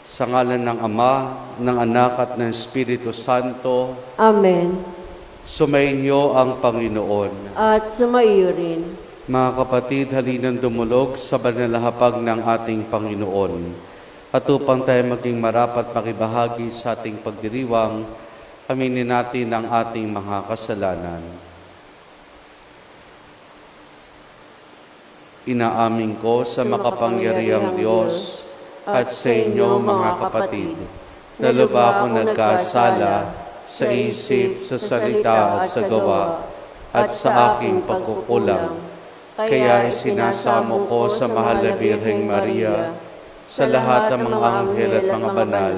Sa ngalan ng Ama, ng Anak at ng Espiritu Santo. Amen. Sumainyo ang Panginoon. At sumaiyo rin. Mga kapatid, halinang dumulog sa banal na hapag ng ating Panginoon. At upang tayo maging marapat makibahagi sa ating pagdiriwang, aminin natin ang ating mga kasalanan. Inaamin ko sa makapangyarihang Diyos at sa inyo mga kapatid, na lubha akong nagkasala sa isip, sa salita at sa gawa, at sa aking pagkukulang. Kaya isinasamo ko sa mahal na Birheng Maria, sa lahat ng mga anghel at mga banal,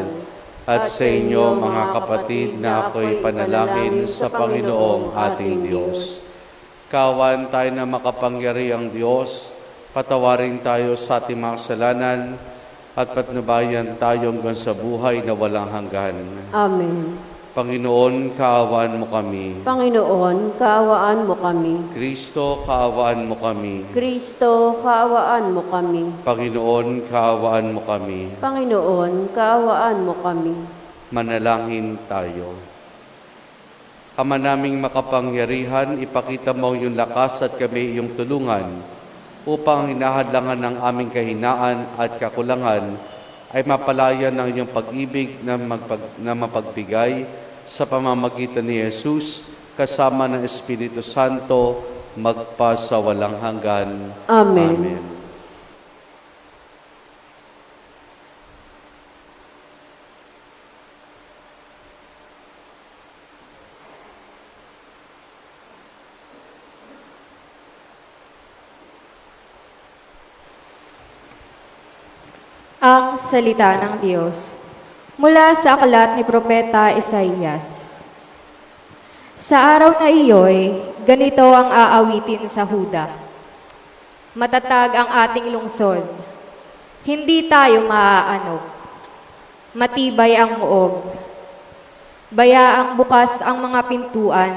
at sa inyo mga kapatid na ako'y panalangin sa Panginoong ating Diyos. Kawan tayo na makapangyarihang Diyos, patawarin tayo sa ating mga kasalanan, at patnubayan tayo hanggang sa buhay na walang hanggan. Amen. Panginoon, kaawaan mo kami. Panginoon, kaawaan mo kami. Kristo, kaawaan mo kami. Kristo, kaawaan mo kami. Panginoon, kaawaan mo kami. Panginoon, kaawaan mo kami. Manalangin tayo. Ama naming makapangyarihan, ipakita mo yung lakas at kami iyong tulungan upang hinahadlangan ng aming kahinaan at kakulangan ay mapalaya ng iyong pag-ibig na mapagbigay sa pamamagitan ni Jesus kasama ng Espiritu Santo magpa sa walang hanggan. Amen. Amen. Ang salita ng Diyos mula sa aklat ni Propeta Isaías. Sa araw na iyo'y ganito ang aawitin sa Huda. Matatag ang ating lungsod, hindi tayo maaanog. Matibay ang muog, bayaang bukas ang mga pintuan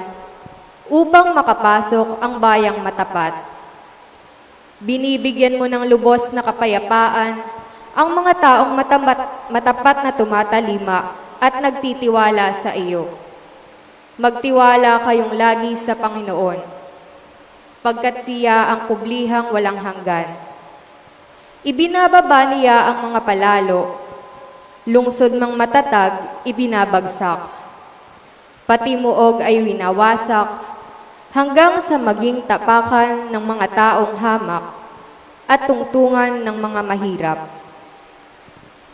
upang makapasok ang bayang matapat. Binibigyan mo ng lubos na kapayapaan ang mga taong matapat na tumatalima at nagtitiwala sa iyo. Magtiwala kayong lagi sa Panginoon, pagkat siya ang kublihang walang hanggan. Ibinababa niya ang mga palalo, lungsod mang matatag, ibinabagsak. Pati muog ay winawasak, hanggang sa maging tapakan ng mga taong hamak at tungtungan ng mga mahirap.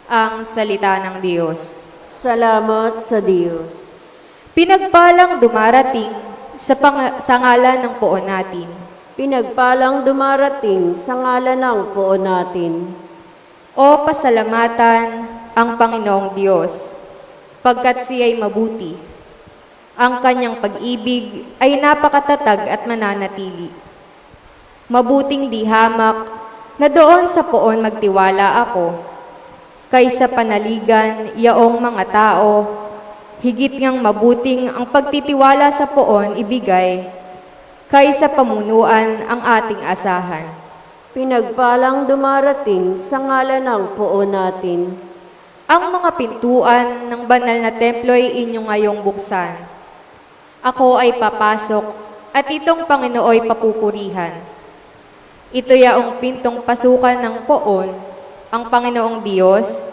Ang salita ng Diyos. Salamat sa Diyos. Pinagpalang dumarating sa ngalan ng poon natin. Pinagpalang dumarating sa ngalan ng poon natin. O pasalamatan ang Panginoong Diyos, pagkat siya'y mabuti. Ang kanyang pag-ibig ay napakatatag at mananatili. Mabuting di hamak na doon sa poon magtiwala ako, kaysa panaligan yaong mga tao, higit ngang mabuting ang pagtitiwala sa poon ibigay, kaysa pamunuan ang ating asahan. Pinagpalang dumarating sa ngalan ng poon natin. Ang mga pintuan ng banal na templo'y inyo ngayong buksan. Ako ay papasok at itong Panginooy papupurihan. Ito yaong pintong pasukan ng poon, ang Panginoong Diyos,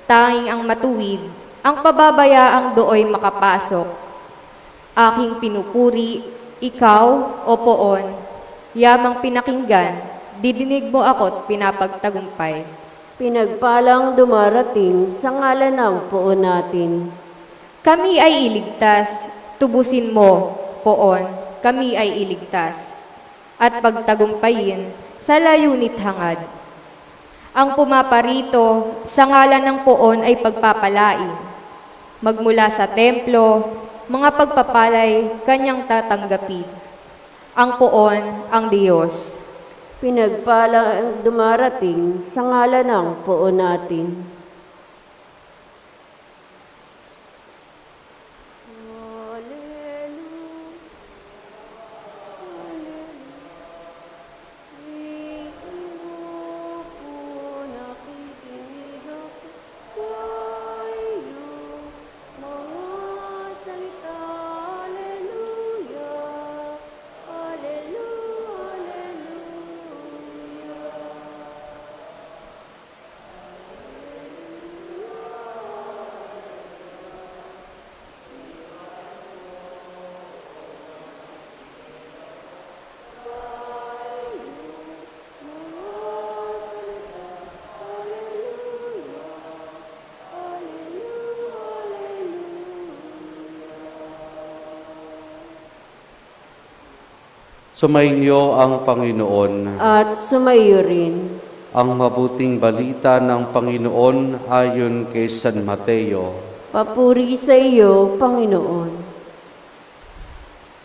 tanging ang matuwid, ang pababayaang dooy makapasok. Aking pinupuri, ikaw, o poon, yamang pinakinggan, didinig mo ako't pinapagtagumpay. Pinagpalang dumarating sa ngalan ng poon natin. Kami ay iligtas, tubusin mo, poon, kami ay iligtas, at pagtagumpayin sa layunit hangad. Ang pumaparito sa ngalan ng poon ay pagpapalain. Magmula sa templo, mga pagpapalay kanyang tatanggapin. Ang poon, ang Diyos. Pinagpalang dumarating sa ngalan ng poon natin. Hallelujah. Sumainyo ang Panginoon. At sumaiyo rin. Ang mabuting balita ng Panginoon ayon kay San Mateo. Papuri sa iyo, Panginoon.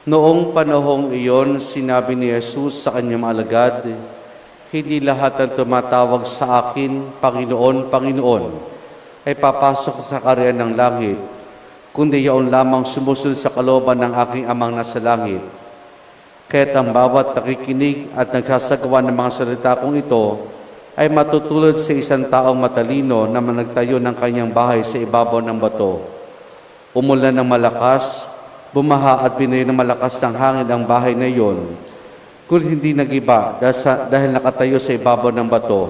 Noong panahong iyon, sinabi ni Jesus sa kanyang mga alagad, "Hindi lahat ng tumatawag sa akin, Panginoon, Panginoon, ay papasok sa kaharian ng langit, kundi yaon lamang sumusunod sa kalooban ng aking Amang nasa langit. Kaya't ang bawat nakikinig at nagsasagawa ng mga salita kong ito ay matutulad sa isang taong matalino na nagtayo ng kanyang bahay sa ibabaw ng bato. Umulan ng malakas, bumaha at binayo ng malakas ng hangin ang bahay na iyon, ngunit hindi nagiba dahil nakatayo sa ibabaw ng bato.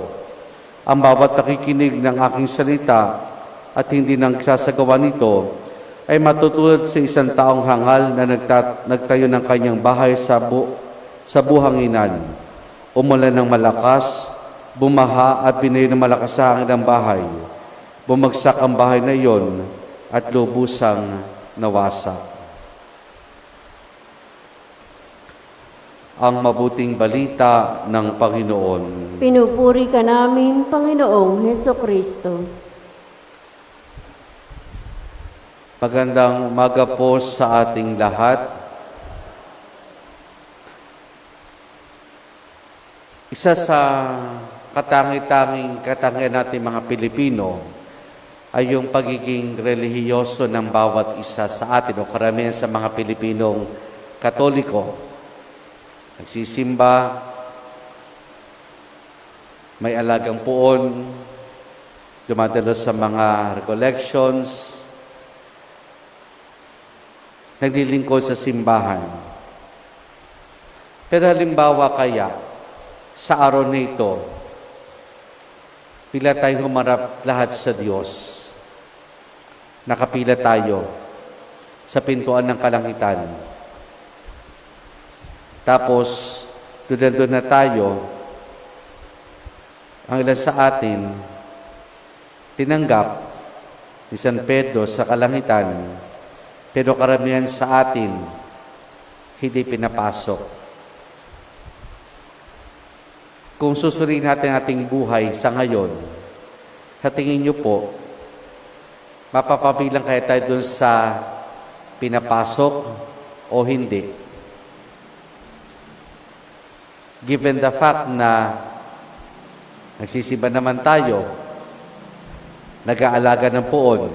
Ang bawat nakikinig ng aking salita at hindi nagsasagawa nito ay matutulad sa isang taong hangal na nagtayo ng kanyang bahay sa buhanginan. Umulan ng malakas, bumaha at binayo ng malakas sa hangin ang bahay. Bumagsak ang bahay na iyon at lubusang nawasak." Ang mabuting balita ng Panginoon. Pinupuri ka namin, Panginoong Hesukristo. Magandang umaga po sa ating lahat. Isa sa katangian natin mga Pilipino ay yung pagiging relihiyoso ng bawat isa sa atin o karamihan sa mga Pilipinong Katoliko. Nagsisimba, may alagang puon, dumadalo sa mga recollections, naglilingkod sa simbahan. Pero halimbawa kaya, sa araw na ito, pila tayong humarap lahat sa Diyos. Nakapila tayo sa pintuan ng kalangitan. Tapos, doon na tayo, ang ilan sa atin, tinanggap ni San Pedro sa kalangitan, pero karamihan sa atin, hindi pinapasok. Kung susuriin natin ating buhay sa ngayon, sa tingin niyo po, mapapabilang kaya tayo dun sa pinapasok o hindi? Given the fact na nagsisimba naman tayo, nag-aalaga ng puon,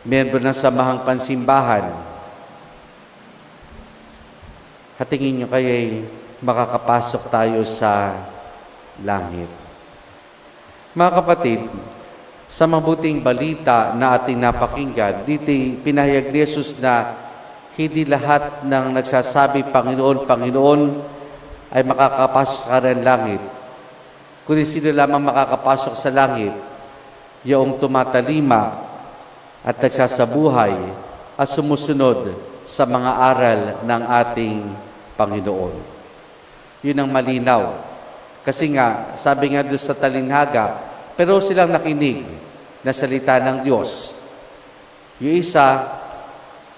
miyembro ng samahang pansimbahan, hatingin nyo kaya'y makakapasok tayo sa langit. Mga kapatid, sa mabuting balita na ating napakinggan, dito pinahayag ni Jesus na hindi lahat ng nagsasabi, Panginoon, Panginoon, ay makakapasok sa kaharian ng langit. Kundi sino lamang makakapasok sa langit, yung tumatalima at nagsasabuhay at sumusunod sa mga aral ng ating Panginoon. Yun ang malinaw. Kasi nga, sabi nga doon sa talinhaga, pero silang nakinig na salita ng Diyos. Yung isa,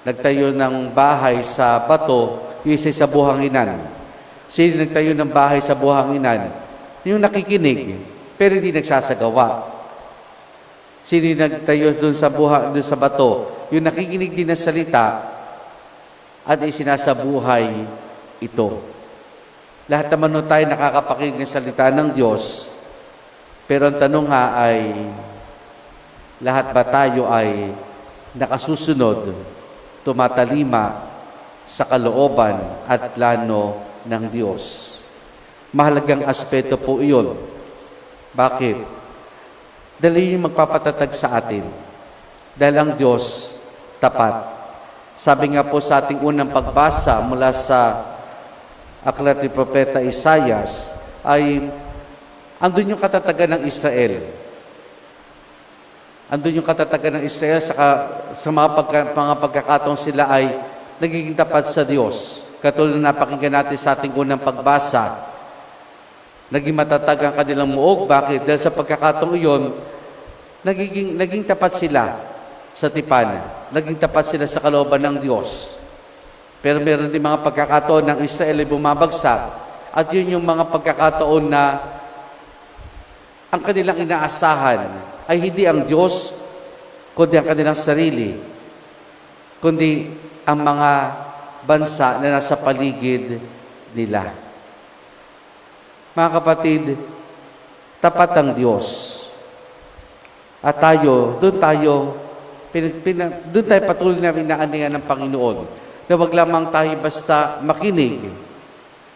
nagtayo ng bahay sa bato, yung isa sa buhanginan. Sino nagtayo ng bahay sa buhanginan? Yung nakikinig, pero hindi nagsasagawa. Sino nagtayo doon sa bato? Yung nakikinig din ng salita at isinasabuhay ito. Lahat naman nun tayo nakakapakinig ng salita ng Diyos. Pero ang tanong nga ay, lahat ba tayo ay nakasusunod, tumatalima sa kalooban at plano ng Diyos? Mahalagang aspeto po iyon. Bakit? Dahil yung magpapatatag sa atin. Dahil ang Diyos tapat. Sabi nga po sa ating unang pagbasa mula sa aklat ni Propeta Isaias, ay andun yung katatagan ng Israel. Andun yung katatagan ng Israel sa mga pagkakataong sila ay nagiging tapat sa Diyos. Katulad na napakinggan natin sa ating unang pagbasa, naging matatag ang kanilang muog. Bakit? Dahil sa pagkakataong iyon, naging tapat sila sa tipan. Naging tapat sila sa kalooban ng Diyos. Pero meron din mga pagkakataon ng Israel ay bumabagsak. At yun yung mga pagkakataon na ang kanilang inaasahan ay hindi ang Diyos, kundi ang kanilang sarili, kundi ang mga bansa na nasa paligid nila. Mga kapatid, tapat ang Diyos. At tayo, doon tayo patuloy na pinaaningan ng Panginoon na wag lamang tayo basta makinig,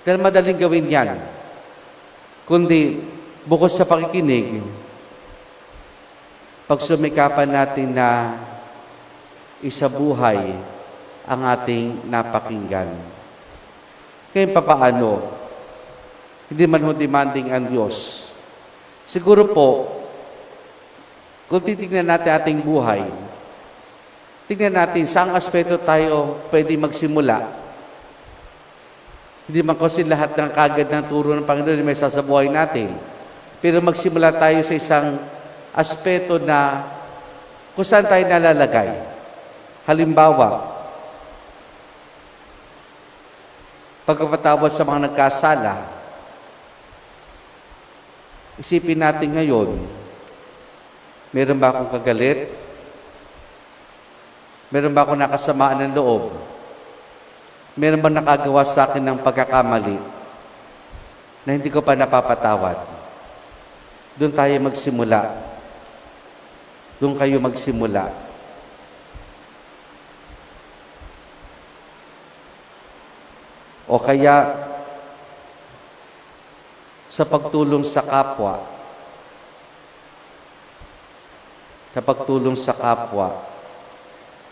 dahil madaling gawin yan, kundi bukod sa pakikinig, pagsumikapan natin na isabuhay ang ating napakinggan. Kaya papaano? Hindi man ho demanding ang Diyos. Siguro po, kung titignan natin ating buhay, tignan natin saang aspeto tayo pwede magsimula. Hindi man kasi lahat ng kagad ng turo ng Panginoon may sasabuhay natin. Pero magsimula tayo sa isang aspeto na kung saan tayo nalalagay. Halimbawa, pagkapatawad sa mga nagkasala, isipin natin ngayon, meron ba akong kagalit? Meron ba akong nakasamaan ng loob? Meron ba nakagawa sa akin ng pagkakamali na hindi ko pa napapatawad? Doon tayo magsimula. Doon kayo magsimula. O kaya, sa pagtulong sa kapwa. Sa pagtulong sa kapwa.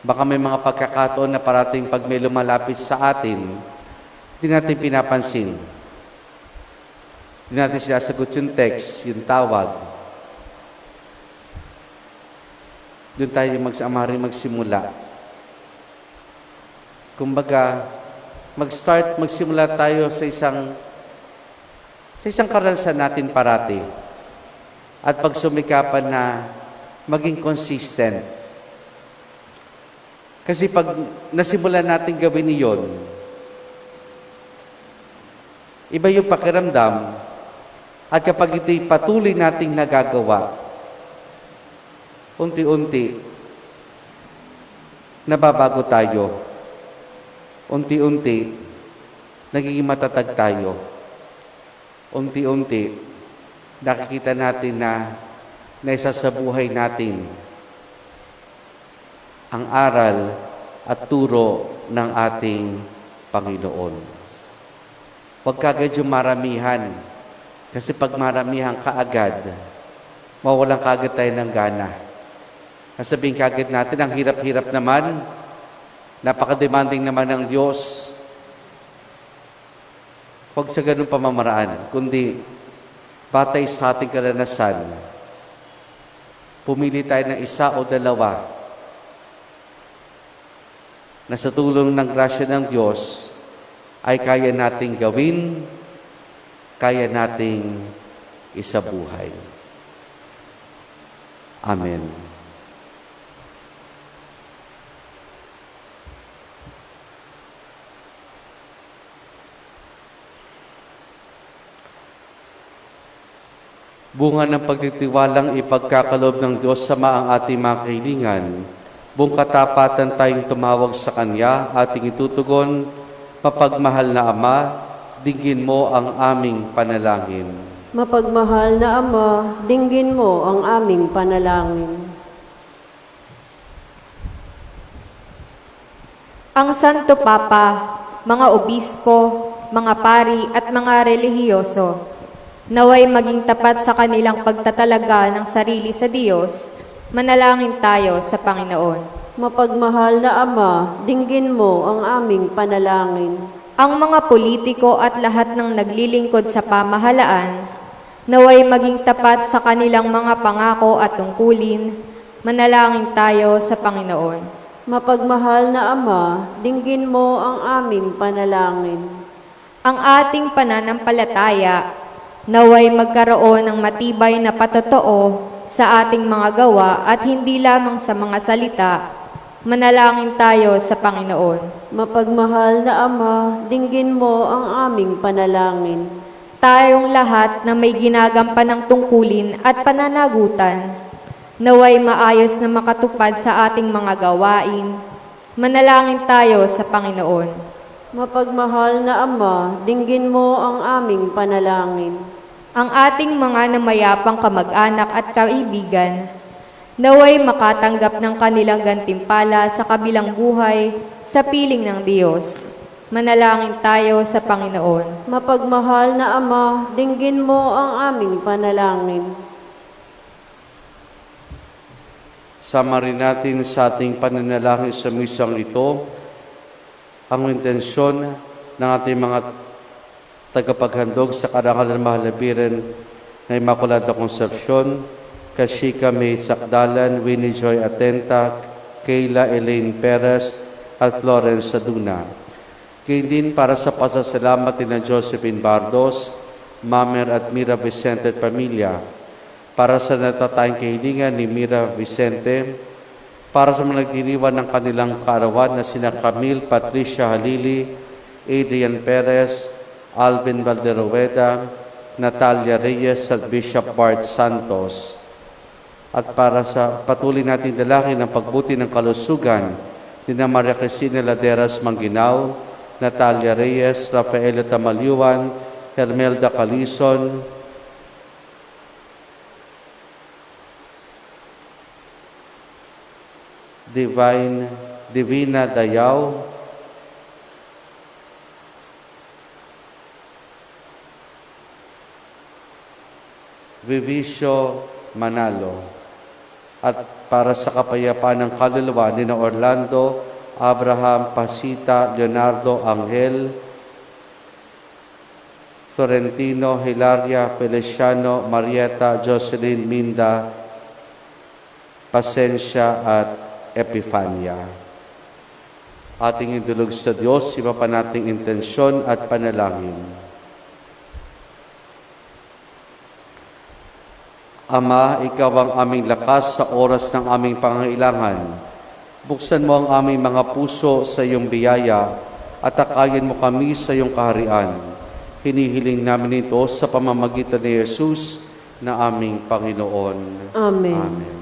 Baka may mga pagkakataon na parating pag may lumalapit sa atin, hindi natin pinapansin. Hindi natin sinasagot yung text, yung tawag. Doon tayo magsimula. Kumbaga, magsimula tayo sa isang karanasan natin parati. At pagsumikapan na maging consistent. Kasi pag nasimulan natin gawin iyon, iba yung pakiramdam, at kapag ito'y patuloy nating nagagawa, unti-unti, nababago tayo. Unti-unti, nagiging matatag tayo. Unti-unti, nakikita natin na naisa sa buhay natin ang aral at turo ng ating Panginoon. Huwag kagad yung maramihan. Kasi pag maramihan kaagad, mawalan kagad tayo ng gana. Sabihin kagad natin, ang hirap-hirap naman, napaka-demanding naman ng Diyos. Huwag sa ganung pamamaraan, kundi batay sa ating karanasan, pumili tayo ng isa o dalawa na sa tulong ng grasya ng Diyos ay kaya nating gawin, kaya nating isabuhay. Amen. Bunga ng pagtitiwalang ipagkakaloob ng Diyos sama ang ating mga kahilingan, buong katapatan tayong tumawag sa Kanya, ating itutugon, mapagmahal na Ama, dinggin mo ang aming panalangin. Mapagmahal na Ama, dinggin mo ang aming panalangin. Ang Santo Papa, mga obispo, mga pari at mga relihiyoso, naway maging tapat sa kanilang pagtatalaga ng sarili sa Diyos, manalangin tayo sa Panginoon. Mapagmahal na Ama, dinggin mo ang aming panalangin. Ang mga politiko at lahat ng naglilingkod sa pamahalaan, naway maging tapat sa kanilang mga pangako at tungkulin, manalangin tayo sa Panginoon. Mapagmahal na Ama, dinggin mo ang aming panalangin. Ang ating pananampalataya, naway magkaroon ng matibay na patotoo sa ating mga gawa at hindi lamang sa mga salita, Manalangin tayo sa Panginoon. Mapagmahal na Ama, dinggin mo ang aming panalangin. Tayong lahat na may ginagampanang tungkulin at pananagutan, naway maayos na makatupad sa ating mga gawain. Manalangin tayo sa Panginoon. Mapagmahal na Ama, dinggin mo ang aming panalangin. Ang ating mga namayapang kamag-anak at kaibigan, naway makatanggap ng kanilang gantimpala sa kabilang buhay sa piling ng Diyos. Manalangin tayo sa Panginoon. Mapagmahal na Ama, dinggin mo ang aming panalangin. Sama rin natin sa ating pananalangin sa misang ito ang intensyon ng ating mga tagapaghandog sa karangalan ng mahalabiran ng Immaculada Concepcion, Kashika May Sakdalan, Winnie Joy Atenta, Kayla Elaine Perez, at Florence Saduna. Kaya din para sa pasasalamat ni Josephine Bardos, Mamer at Mira Vicente at pamilya, para sa natatayang kahilingan ni Mira Vicente, para sa mga nagdiriwan ng kanilang kaarawan na sina Camille Patricia Halili, Adrian Perez, Alvin Valderueda, Natalia Reyes at Bishop Bart Santos. At para sa patuloy nating dalangin ng pagbuti ng kalusugan ni Maria Cristina Laderas Mangginaw, Natalia Reyes, Rafaela Tamalyuan, Hermelda Calison, Divina Dayaw, Vivicio Manalo, at para sa kapayapaan ng kaluluwa ni Orlando, Abraham, Pasita, Leonardo, Angel, Florentino, Hilaria, Feliciano, Marieta, Jocelyn, Minda, Pasensya at Epifania. Ating idulog sa Diyos, iba pa nating intensyon at panalangin. Ama, Ikaw ang aming lakas sa oras ng aming pangangailangan. Buksan mo ang aming mga puso sa iyong biyaya at takayin mo kami sa iyong kaharian. Hinihiling namin ito sa pamamagitan ni Jesus na aming Panginoon. Amen. Amen.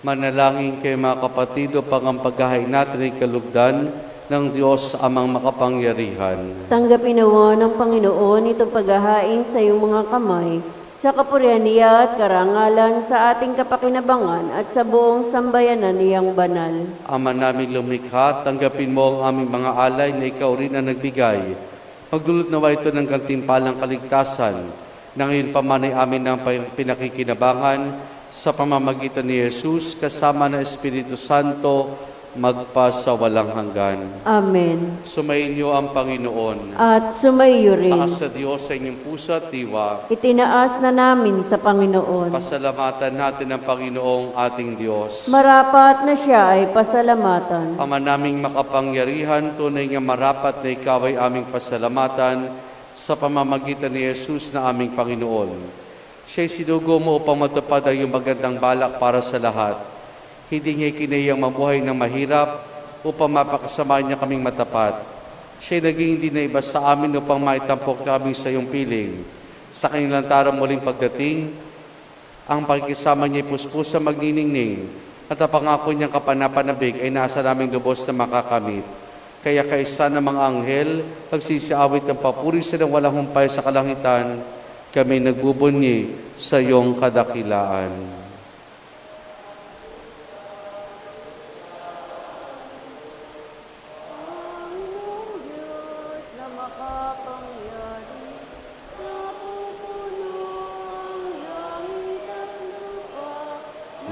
Manalangin kayo mga kapatid upang ang paghahain natin ay kalugdan ng Diyos amang makapangyarihan. Tanggapin nawa ng Panginoon itong paghahain sa iyong mga kamay, sa kapurihan niya at karangalan sa ating kapakinabangan at sa buong sambayanan niyang banal. Ama naming lumikha, tanggapin mo ang aming mga alay na ikaw rin ang nagbigay. Magdulot nawa ito ng gantimpalang kaligtasan na ngayon pa man ay amin ng pinakikinabangan sa pamamagitan ni Jesus kasama ng Espiritu Santo magpasawalang hanggan. Amen. Sumainyo ang Panginoon. At sumaiyo rin. Taas sa Diyos sa inyong puso at diwa. Itinaas na namin sa Panginoon. Pasalamatan natin ang Panginoong ating Diyos. Marapat na siya ay pasalamatan. Ama naming makapangyarihan, tunay nga marapat na ikaw ay aming pasalamatan sa pamamagitan ni Jesus na aming Panginoon. Siya'y sinugo mo upang matupad ang iyong magandang balak para sa lahat. Hindi niya kinayang mabuhay ng mahirap upang mapakasama niya kaming matapat. Siya'y naging hindi na iba sa amin upang maitampok kami sa iyong piling. Sa kanyang lantarang muling pagdating, ang pagkisama niya'y puspusa magniningning at ang pangako niyang kapanapanabik ay nasa naming lubos na makakamit. Kaya kaisa ng mga anghel, nagsisiawit ng papuri silang walang humpay sa kalangitan, kami nagbubunyi sa iyong kadakilaan.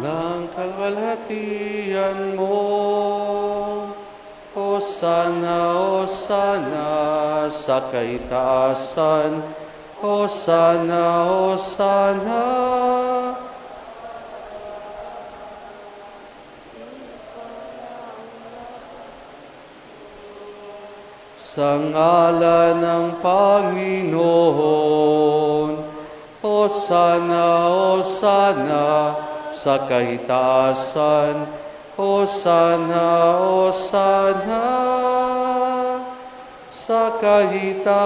Ng kalwalhatian mo, Hosana, Hosana, sa kaitaasan, Hosana, Hosana. Sa ngalan ng Panginoon, Hosana, Hosana, sa kaitaasan, Hosana, Hosana, sa kaitaasan.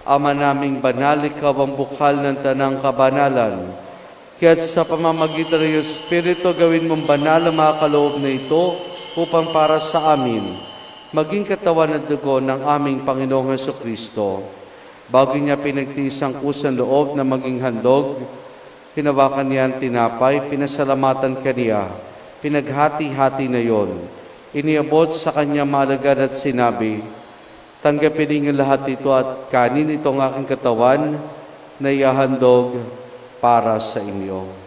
Ama naming banal, ikaw ang bukal ng tanang kabanalan. Kaya't sa pamamagitan ng iyong Espiritu, gawin mong banal ang mga kaloob na ito upang para sa amin maging katawan at dugo ng aming Panginoong Hesukristo. Bago niya pinagtiis ang kusang loob na maging handog, hinawakan niya ang tinapay, pinasalamatan kaniya, pinaghati-hati na yon. Iniabot sa kanya malagad at sinabi, tanggapin niyo lahat ito at kanin itong aking katawan na iahandog para sa inyo.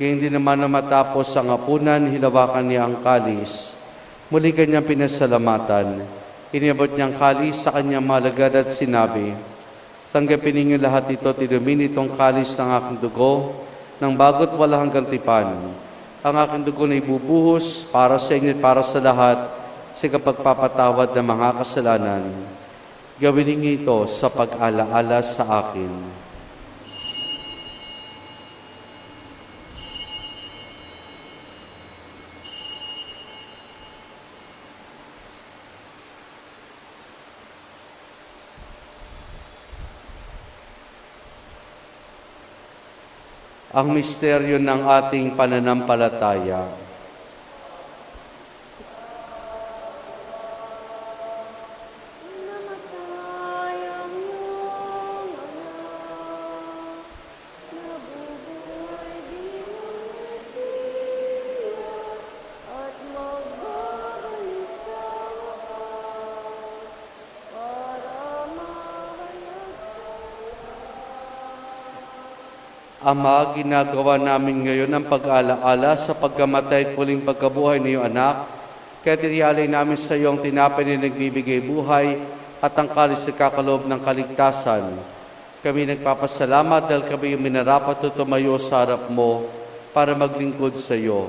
Kaya hindi naman na matapos ang hapunan, hinawakan niya ang kalis. Muli kanyang pinasalamatan. Iniabot niya ang kalis sa kanyang malagad at sinabi, tanggapin ninyo lahat ito, tinumin itong kalis ng aking dugo, ng bago't wala hanggang tipan. Ang aking dugo na ibubuhos para sa inyo at para sa lahat sa kapagpapatawad ng mga kasalanan. Gawin ninyo ito sa pag-alaala sa akin. Ang misteryo ng ating pananampalataya. Ama, ginagawa namin ngayon ang pag-alaala sa pagkamatay at muling pagkabuhay ng iyong anak. Kaya tiniyalay namin sa iyo ang tinapay na nagbibigay buhay at ang kalis na kakaloob ng kaligtasan. Kami nagpapasalamat dahil kami yung minarapat o tumayo sa harap mo para maglingkod sa iyo.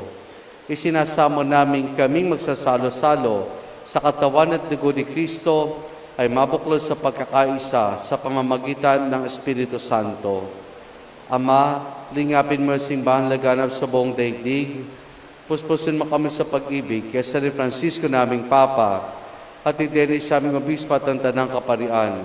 Isinasamo namin kaming magsasalo-salo sa katawan at dugo ni Kristo ay mabuklod sa pagkakaisa sa pamamagitan ng Espiritu Santo. Ama, lingapin mo ang simbahan laganap sa buong daigdig. Puspusin mo kami sa pag-ibig kay San Francisco naming Papa at ideni sa aming obispo at ang tanang kaparian.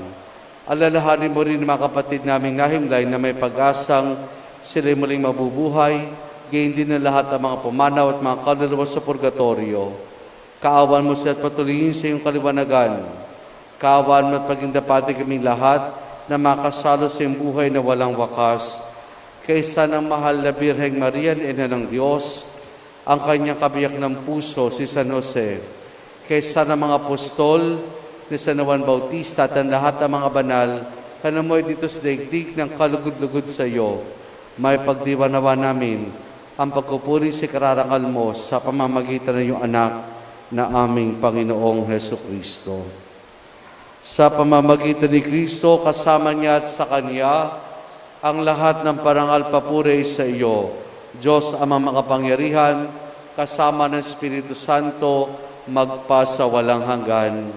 Alalahanin mo rin mga kapatid naming nahimlay na may pag-asang sila'y muling mabubuhay, gayon din ng lahat ng mga pumanaw at mga kaluluwa sa purgatorio. Kaawan mo siya at patuloyin sa iyong kaliwanagan. Kaawan mo at paging dapati kaming lahat na makasalo sa iyong buhay na walang wakas. Kaysa ng mahal na Birheng Maria, Ina ng Diyos, ang kanyang kabiyak ng puso, si San Jose, kaysa ng mga apostol ni San Juan Bautista at ang lahat ng mga banal, kanamoy dito sa daigdig ng kalugod-lugod sa iyo, may pagdiwanawa namin ang pagpupuri sa kararangal mo sa pamamagitan ng iyong anak na aming Panginoong Hesukristo. Sa pamamagitan ni Kristo, kasama niya at sa Kanya, ang lahat ng parangal papuri sa iyo, Diyos Amang makapangyarihan, kasama ng Espiritu Santo, magpa sa walang hanggan.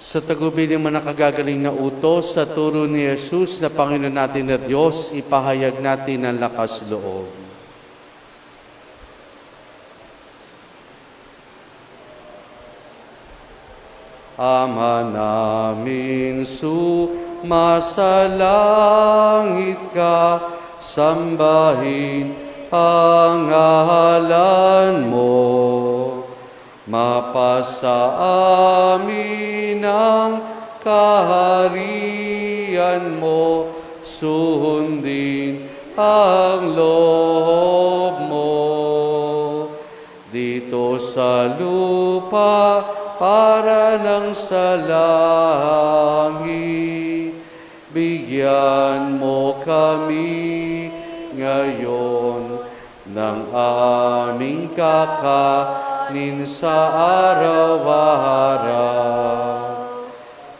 Sa tagubilin mo nakagagaling na utos sa turo ni Jesus na Panginoon natin na Diyos, ipahayag natin ang lakas loob. Ama namin sumasalangit ka, sambahin ang ngalan mo. Mapasa amin ang kaharian mo, sundin ang loob mo. Dito sa lupa para ng sa langit, bigyan mo kami ngayon ng aming kakanin sa araw-araw,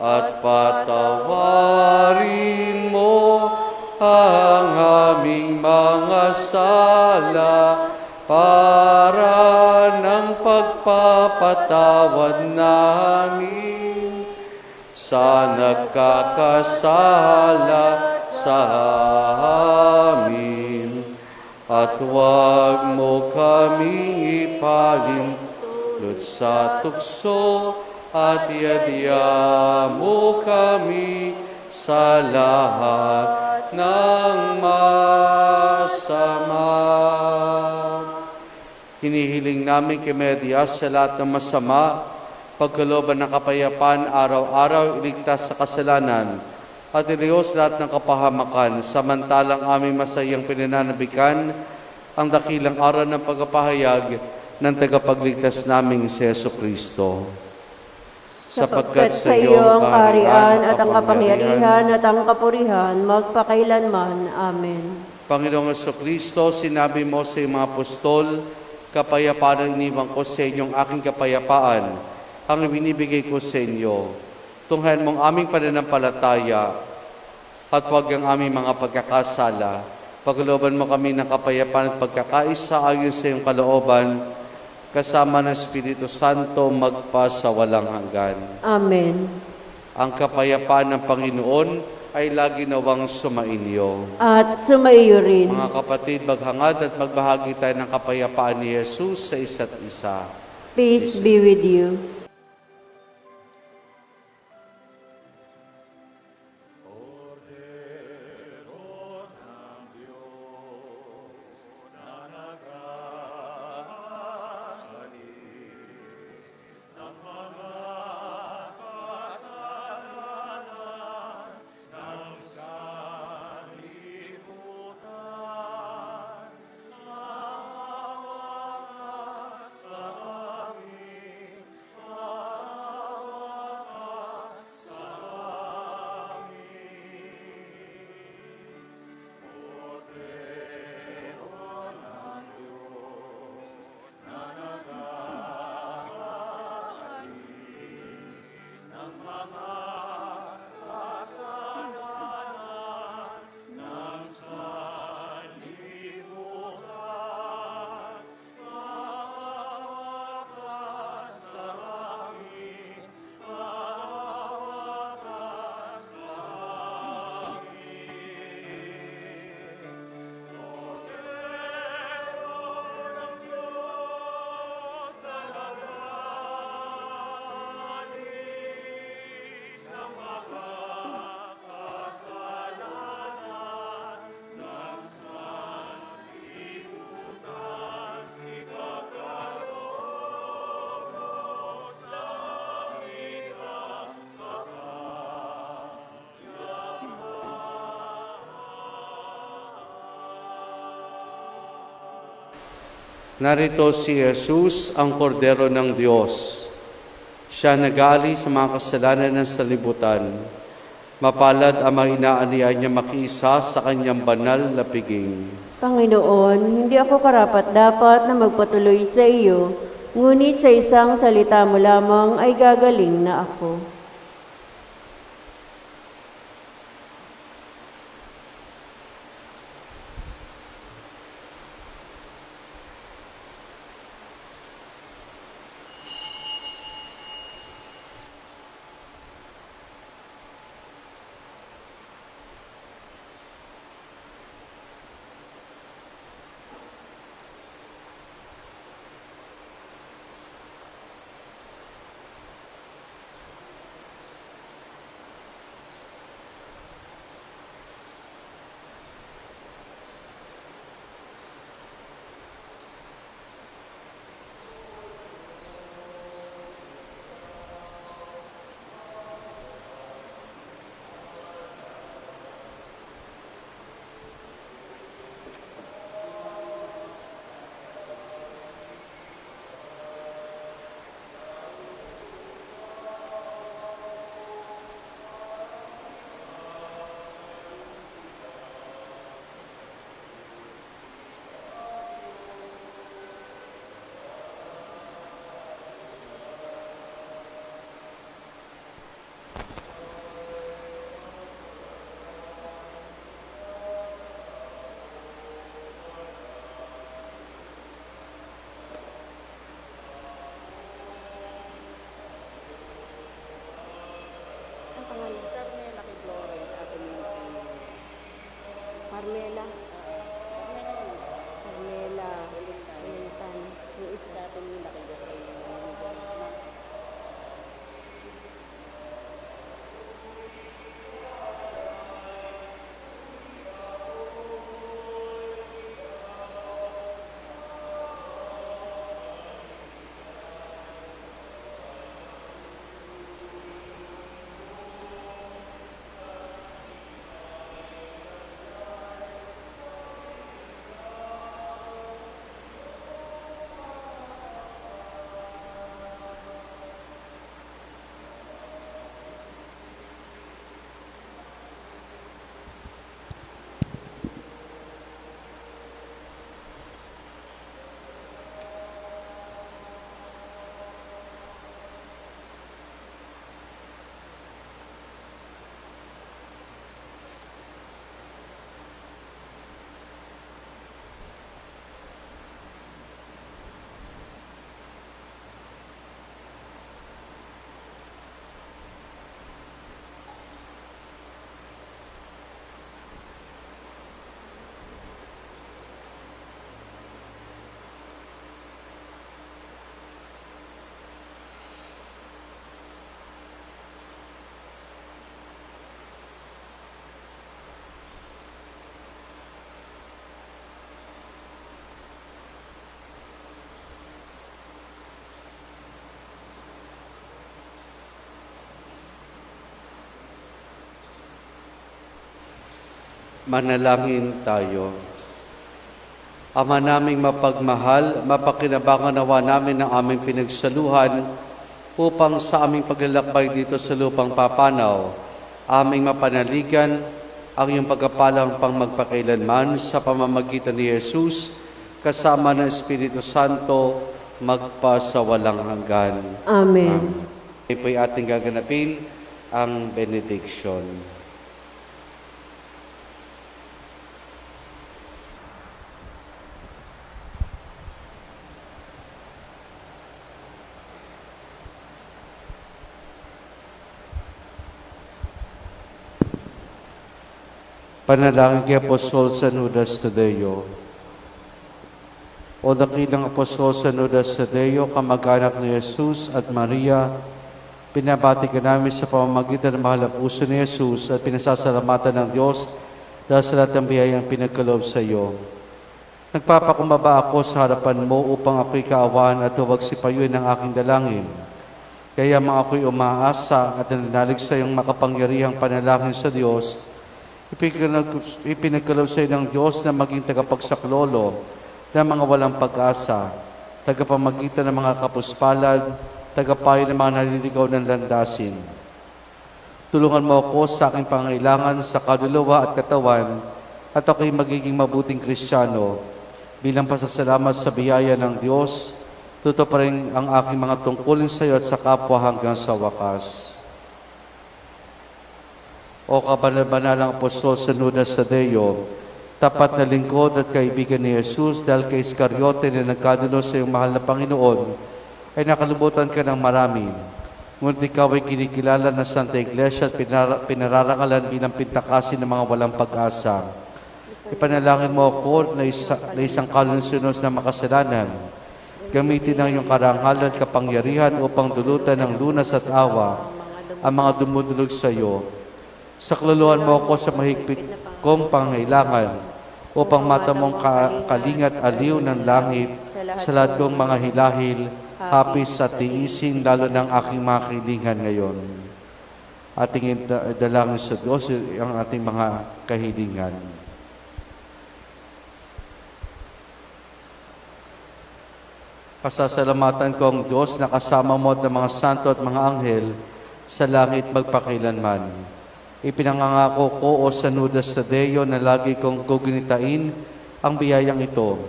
at patawarin mo ang aming mga sala para ng pagpapatawad namin sa nagkakasala sa amin. At huwag mo kaming ipahintulot sa tukso, at iadya mo kami sa lahat ng masama. Hinihiling namin kay Maria sa lahat ng masama, pagkalooban ng kapayapaan araw-araw, iligtas sa kasalanan, at ilihos lahat ng kapahamakan, samantalang aming masayang pinananabikan ang dakilang araw ng pagpapahayag ng tagapagligtas naming si Jesucristo. Sapagkat sa iyo ang kaharian at ang kapangyarihan at ang kapurihan magpakailanman. Amen. Panginoong Jesucristo, sinabi mo sa iyong mga apostol, kapayapaan ang iniwan ko sa inyong aking kapayapaan, ang binibigay ko sa inyo. Tunghayan mong aming pananampalataya at huwag ang aming mga pagkakasala. Pagkalooban mo kami ng kapayapaan at pagkakaisa ayon sa iyong kalooban, kasama ng Espiritu Santo magpa sa walang hanggan. Amen. Ang kapayapaan ng Panginoon ay lagi nawang sumainyo. At sumaiyo rin. Mga kapatid, maghangad at magbahagi tayo ng kapayapaan ni Jesus sa isa't isa. Peace be with you. Narito si Jesus, ang kordero ng Diyos. Siya nag-aali sa mga kasalanan ng salibutan. Mapalad ang mga inaanihan niya makiisa sa kanyang banal na piging. Panginoon, hindi ako karapat-dapat na magpatuloy sa iyo, ngunit sa isang salita mo lamang ay gagaling na ako. Carmela. Carmela. Ulintan. Yung isa natin yung nakita kayo. Manalangin tayo. Ama naming mapagmahal, mapakinabangan nawa namin ang aming pinagsaluhan upang sa aming paglalakbay dito sa lupang papanaw, aming mapanaligan ang iyong pagkapalang pang magpakailanman sa pamamagitan ni Jesus kasama ng Espiritu Santo magpasawalang hanggan. Amen. Ito po'y ating gaganapin ang benediction. Panalangin kay Apostol San Judas Tadeo. O dakilang Apostol San Judas Tadeo, kamag-anak ni Jesus at Maria, pinabati ka namin sa pamamagitan ng mahal na puso ni Jesus at pinasasalamatan ng Diyos dahil sa lahat ng biyayang pinagkaloob sa iyo. Nagpapakumbaba ako sa harapan mo upang ako'y kaawaan at huwag sipayuin ng aking dalangin. Kaya mga ako'y umaasa at nananalig sa iyong makapangyarihang panalangin sa Diyos, ipinagkaloob sa iyo ng Diyos na maging tagapagsaklolo ng mga walang pag-asa, tagapamagitan ng mga kapuspalad, tagapayo ng mga naliligaw ng landasin. Tulungan mo ako sa aking pangailangan sa kaluluwa at katawan at ako'y magiging mabuting Kristiyano. Bilang pasasalamat sa biyaya ng Diyos, tutuparin ang aking mga tungkulin sa iyo at sa kapwa hanggang sa wakas. O kabanal-banalang apostol San Judas Tadeo, tapat na lingkod at kaibigan ni Jesus dahil kay Iscariote na nagkadulo sa iyong mahal na Panginoon, ay nakalimutan ka ng marami. Ngunit ikaw ay kinikilala ng Santa Iglesia at pinararangalan bilang pintakasin ng mga walang pag-asa. Ipanalangin mo ako na isang kalunsunos na makasalanan. Gamitin ang iyong karangalan at kapangyarihan upang dulutan ng lunas at awa ang mga dumudulog sa iyo. Sakluluhan mo ako sa mahigpit kong pangailangan upang matamong kalingat aliw ng langit sa lahat kong mga hilahil, hapis at tiisin, lalo ng aking mga kahilingan ngayon. Ating dalangin sa Diyos ang ating mga kahilingan. Pasasalamatan ko ang Diyos na kasama mo at ng mga santo at mga anghel sa langit magpakailanman. Ipinangangako ko o San Judas Tadeo na lagi kong gugunitain ang biyayang ito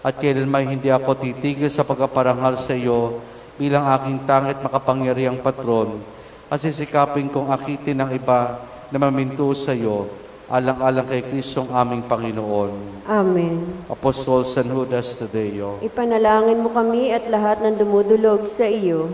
at kailanman hindi ako titigil sa pagkaparangal sa iyo bilang aking tangit makapangyarihang patron at sisikapin kong akitin ng iba na maminto sa iyo alang-alang kay Kristong aming Panginoon. Amen. Apostol San Judas Tadeo. Ipanalangin mo kami at lahat ng dumudulog sa iyo.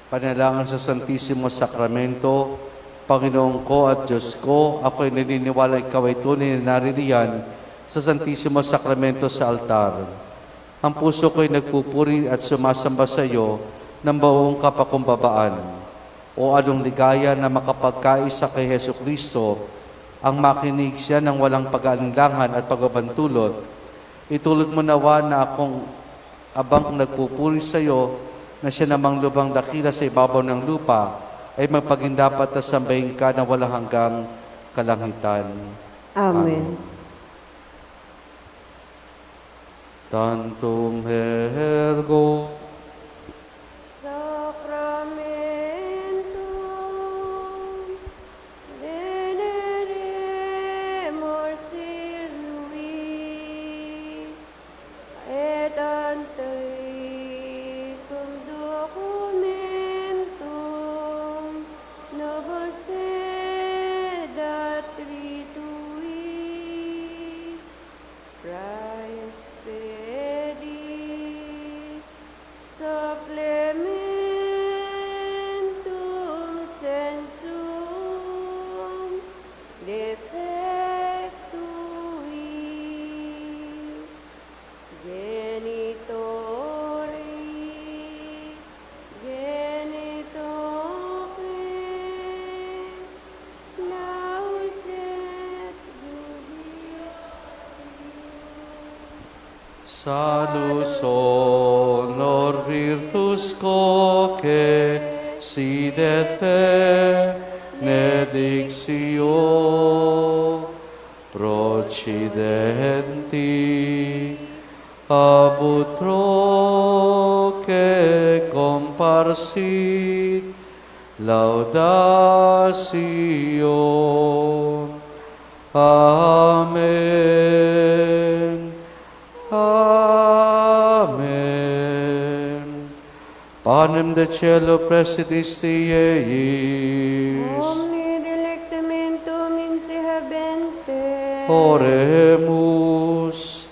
Panalangin sa Santisimo Sakramento, Panginoon ko at Diyos ko, ako'y naniniwala ikaw ay tunay na naririyan sa Santisimo Sakramento sa altar. Ang puso ko'y nagpupuri at sumasamba sa iyo ng buong kapakumbabaan. O anong ligaya na makapagkaisa kay Hesu Kristo, ang makinig siya ng walang pag-aalinlangan at pagbabantulot. Itulot mo nawa na akong abang nagpupuri sa iyo, na siya namang lubang dakila sa ibabaw ng lupa, ay magpagindapat na sambahin ka na walang hanggang kalangitan. Amen. Tantum ergo Sacramentum veneremur Silui et anteicum documentum novus sedat ritui praes pedis supplementum sensum defectui genitori genitoque lauset Salus honor virtus coque sidet benedictio procidenti abut troque comparsit laudatio. Amen. Amen. Panem de cielo presidis Dieis. omni delectamentum in se habente. Oremus.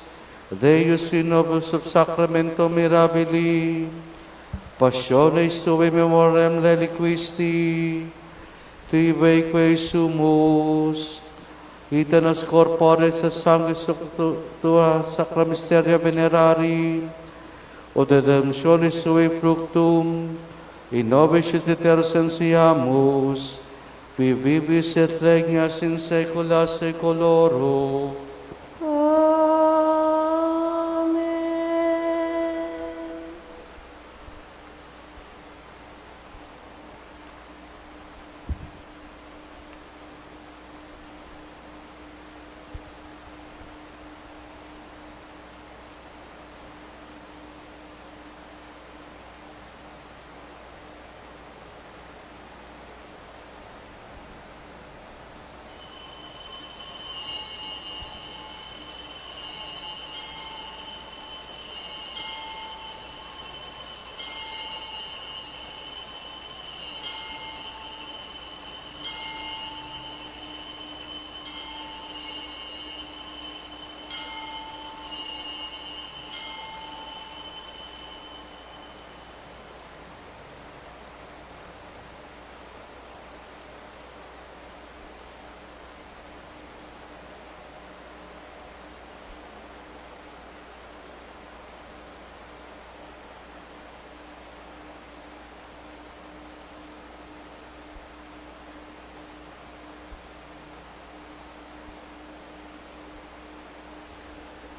Deus qui nobis sub sacramento mirabili, passiones sue memoriam reliquisti, tibeque sumus, ita nos corporis et sanguis tua sacra mysteria venerari, o redemptionis sui fructum, in nobis et sensiamus, qui vivis et regnas in saecula saeculorum.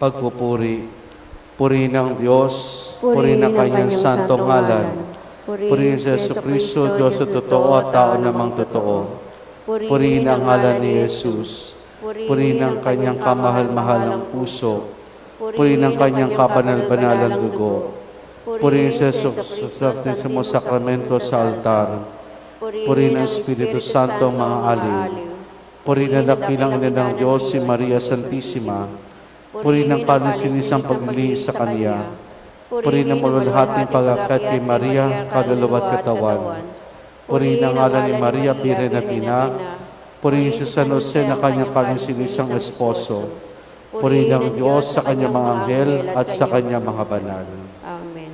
pagpupuri. Purihin ang Diyos, purihin ang kanyang santong ngalan. Purihin si Jesucristo, Diyos na totoo at tao namang totoo. Purihin ang ngalan ni Jesus. Purihin ang kanyang kamahal-mahalang puso. Purihin ang kanyang kabanal-banalang dugo. Purihin si Jesucristo sakramento sa altar. Purihin ang Espiritu Santo ang mga aliw. Purihin ang dakilang ina ng Diyos, si Maria Santissima. Purihin ang kanisinisang paglilihi sa Kanya. Purihin ang malulhating pag-akyat kay Maria, kaluluwa at katawan. Purihin ang ngalan ni Maria, Birhen at Ina. Purihin si San Jose na kanyang kanisinisang esposo. Purihin ang Diyos sa kanyang mga anghel at sa kanyang mga banal. Amen.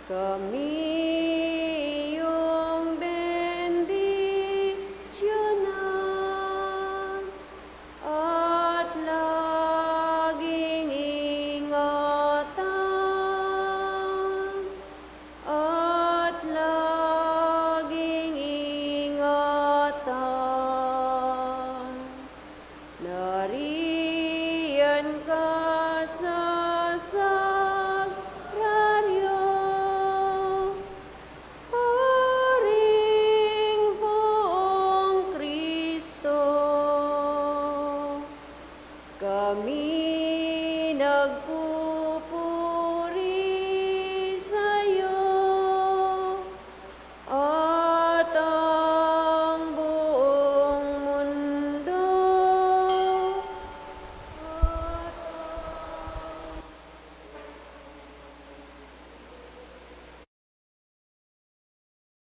Kami iyong bendisyonan at laging ingatan at laging ingatan. Nariyan ka sa sagraryo, Haring Poong Kristo. Kami nagpupunta